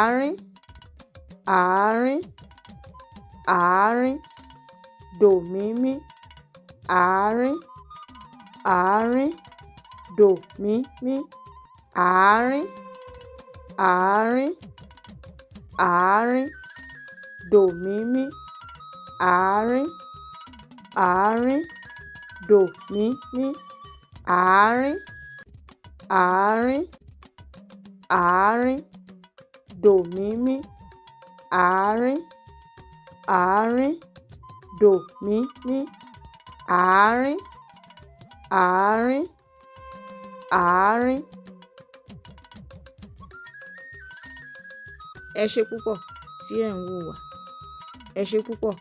àárín, àárín, àárín, dòmímí, àárín, àárín, dòmímí, àárín, àárín, àárín, dòmímí, àárín, àárín, dòmímí, àárín, àárín, àárín, dòmímí, àárín, àárín, dòmímí, àárín, àárín, àárín. Ẹ ṣé púpọ̀ tí ẹ̀ ń wò wá. Ẹ ṣé púpọ̀.